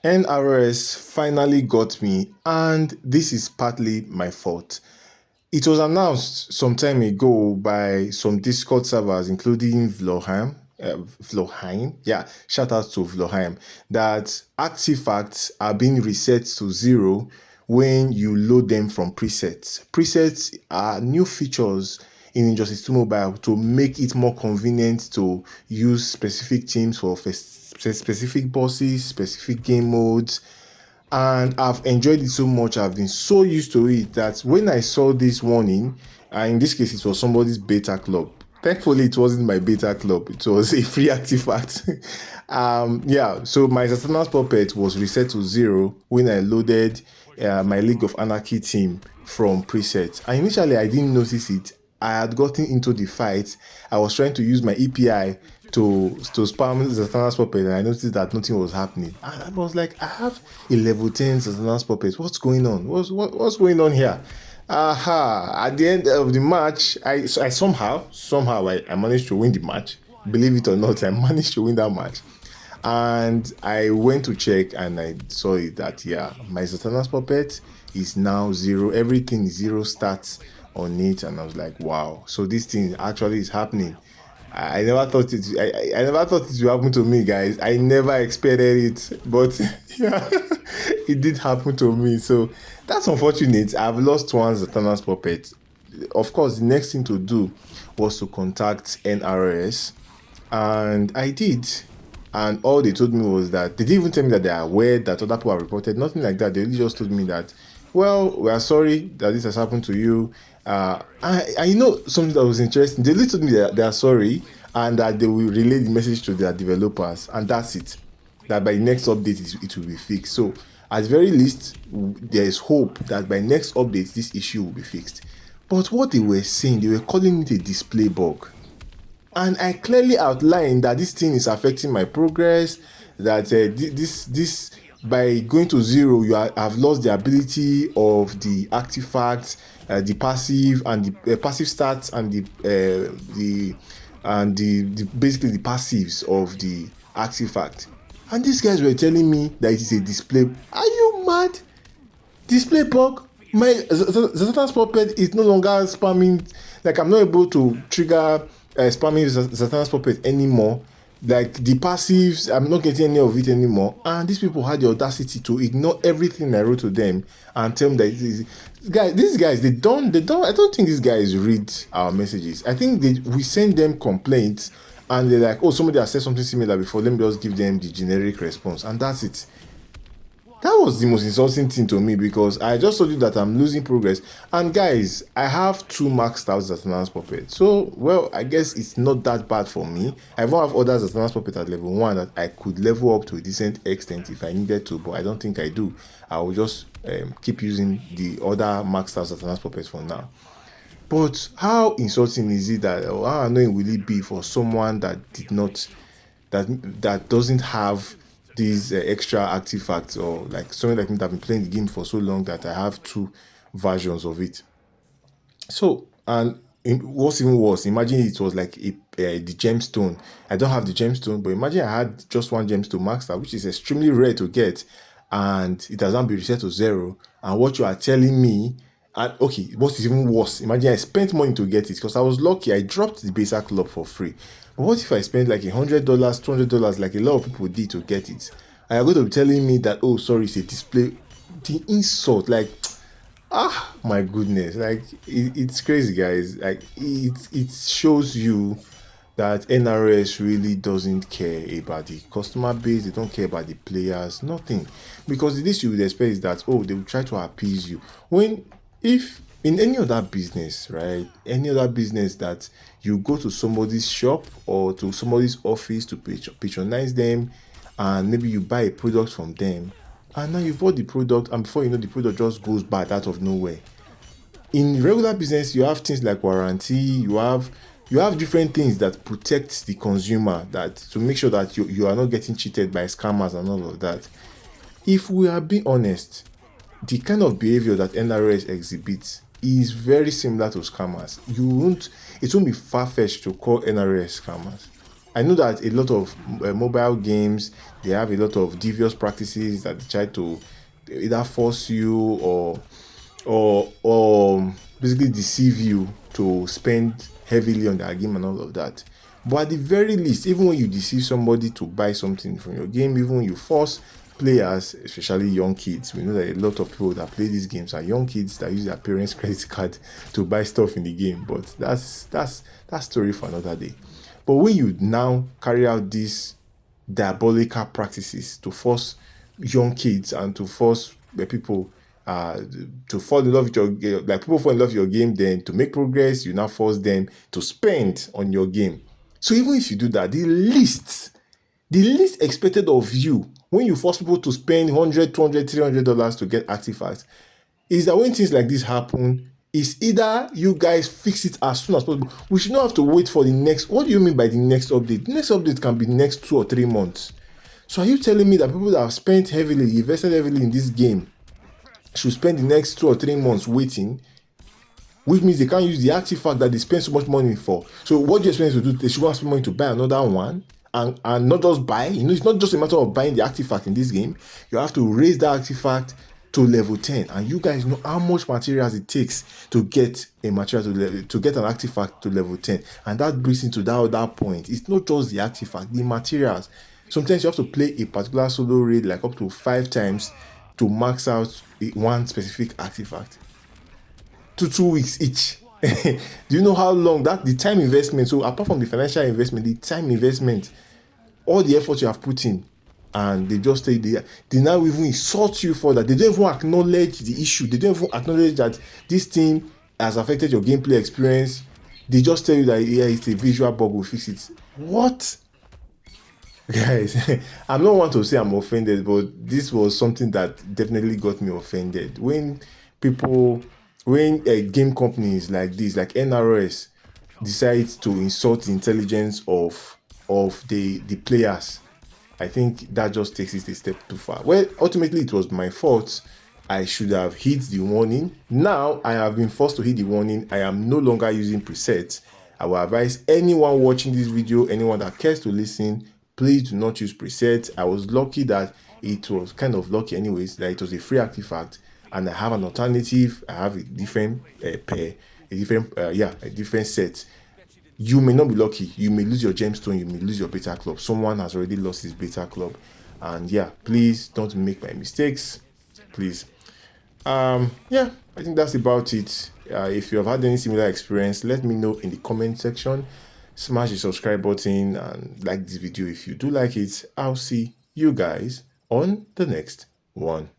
NRS finally got me, and this is partly my fault. It was announced some time ago by some Discord servers, including Vloheim, yeah, shout out to Vloheim, that artifacts are being reset to zero when you load them from presets. Presets are new features in Injustice 2 Mobile to make it more convenient to use specific teams for specific bosses, specific game modes, and I've enjoyed it so much. I've been so used to it that when I saw this warning, in this case, it was somebody's beta club. Thankfully, it wasn't my beta club, it was a free artifact. Yeah, so my Zatanna's puppet was reset to zero when I loaded my League of Anarchy team from presets. And initially, I didn't notice it. I had gotten into the fight. I was trying to use my EPI to spam Zatanna's puppet, and I noticed that nothing was happening. And I was like, I have a level 10 Zatanna's puppet. What's going on? What's going on here? Aha! At the end of the match, I somehow I managed to win the match. Believe it or not, I managed to win that match. And I went to check and I saw it that yeah, my Zatanna's puppet is now zero. Everything is zero stats on it, and I was like, wow. So this thing actually is happening. I never thought it. I never thought it would happen to me, guys. I never expected it, but yeah, it did happen to me. So that's unfortunate. I've lost one Zatanna's puppet. Of course, the next thing to do was to contact NRS, and I did. And all they told me was that they didn't even tell me that they are aware that other people have reported. Nothing like that. They really just told me that, well, we are sorry that this has happened to you. I know something that was interesting. They really told me that they are sorry and that they will relay the message to their developers, and that's it. That by next update it will be fixed. So at the very least, there is hope that by next update this issue will be fixed. But what they were saying, they were calling it a display bug. And I clearly outlined that this thing is affecting my progress, that this by going to zero have lost the ability of the artifacts, the passive and the passive stats, and the basically the passives of the artifact. And these guys were telling me that it is a display. Are you mad? Display bug? My Zatanna's puppet is no longer spamming. Like, I'm not able to trigger spamming Zatanna's puppet anymore. Like, the passives, I'm not getting any of it anymore. And these people had the audacity to ignore everything I wrote to them and tell them that these guys, they don't. I don't think these guys read our messages. I think we send them complaints and they're like, oh, somebody has said something similar before. Let me just give them the generic response, and that's it. That was the most insulting thing to me, because I just told you that I'm losing progress. And guys, I have 2 maxed out Zatanna's puppet. So, well, I guess it's not that bad for me. I even have other Zatanna's puppet at level 1 that I could level up to a decent extent if I needed to, but I don't think I do. I will just keep using the other maxed out Zatanna's puppet for now. But how insulting is it that, or how annoying will it be for someone that did not, that doesn't have these extra artifacts, or like someone like me that have been playing the game for so long that I have 2 versions of it. So, and what's even worse, imagine it was like the gemstone. I don't have the gemstone, but imagine I had just one gemstone master, which is extremely rare to get, and it has not been reset to zero. And what you are telling me, and okay, what is even worse, imagine I spent money to get it, because I was lucky. I dropped the basic club for free. But what if I spent like $100, $200, like a lot of people did to get it? And you're going to be telling me that, oh, sorry, it's a display. The insult, like, my goodness, like it's crazy, guys. Like, it shows you that NRS really doesn't care about the customer base. They don't care about the players, nothing. Because the least you would expect is that, oh, they will try to appease you. When, if in any other business, right, any other business that you go to somebody's shop or to somebody's office to patronize them, and maybe you buy a product from them, and now you've bought the product, and before you know, the product just goes bad out of nowhere. In regular business, you have things like warranty, you have different things that protect the consumer, that to make sure that you are not getting cheated by scammers and all of that. If we are being honest, the kind of behavior that NRS exhibits is very similar to scammers. It won't be far-fetched to call NRS scammers. I know that a lot of mobile games, they have a lot of devious practices that they try to either force you or basically deceive you to spend heavily on their game and all of that. But at the very least, even when you deceive somebody to buy something from your game, even when you force players, especially young kids, we know that a lot of people that play these games are young kids that use their parents' credit card to buy stuff in the game. But that's story for another day. But when you now carry out these diabolical practices to force young kids and to force the people to fall in love with your game, like people fall in love with your game, then to make progress, you now force them to spend on your game. So even if you do that, the least expected of you when you force people to spend $100, $200, $300 to get artifacts is that when things like this happen, is either you guys fix it as soon as possible. We should not have to wait for the next. What do you mean by the next update? The next update can be next 2 or 3 months. So are you telling me that people that have spent heavily, invested heavily in this game should spend the next 2 or 3 months waiting? Which means they can't use the artifact that they spend so much money for. So what do you expect to do? They should want to spend money to buy another one and not just buy. It's not just a matter of buying the artifact in this game. You have to raise that artifact to level 10. And you guys know how much materials it takes to get a material to get an artifact to level 10. And that brings into that other point. It's not just the artifact, the materials. Sometimes you have to play a particular solo raid like up to 5 times to max out one specific artifact. 2 weeks each. Do you know how long the time investment? So apart from the financial investment, the time investment, all the effort you have put in, and they just say they now even insult you for that. They don't even acknowledge the issue. They don't even acknowledge that this thing has affected your gameplay experience. They just tell you that yeah, it's a visual bug, we'll fix it. What? Guys, I'm not one to say I'm offended, but this was something that definitely got me offended. When game companies like this, like NRS, decide to insult the intelligence of the players, I think that just takes it a step too far. Well, ultimately it was my fault. I should have hit the warning. Now I have been forced to hit the warning. I am no longer using presets. I will advise anyone watching this video, anyone that cares to listen, please do not use presets. I was lucky that it was kind of lucky anyways that it was a free artifact and I have an alternative. I have a different a different set. You may not be lucky. You may lose your gemstone. You may lose your beta club. Someone has already lost his beta club, and yeah, please don't make my mistakes, please. Yeah, I think that's about it. If you have had any similar experience, let me know in the comment section. Smash the subscribe button and like this video if you do like it. I'll see you guys on the next one.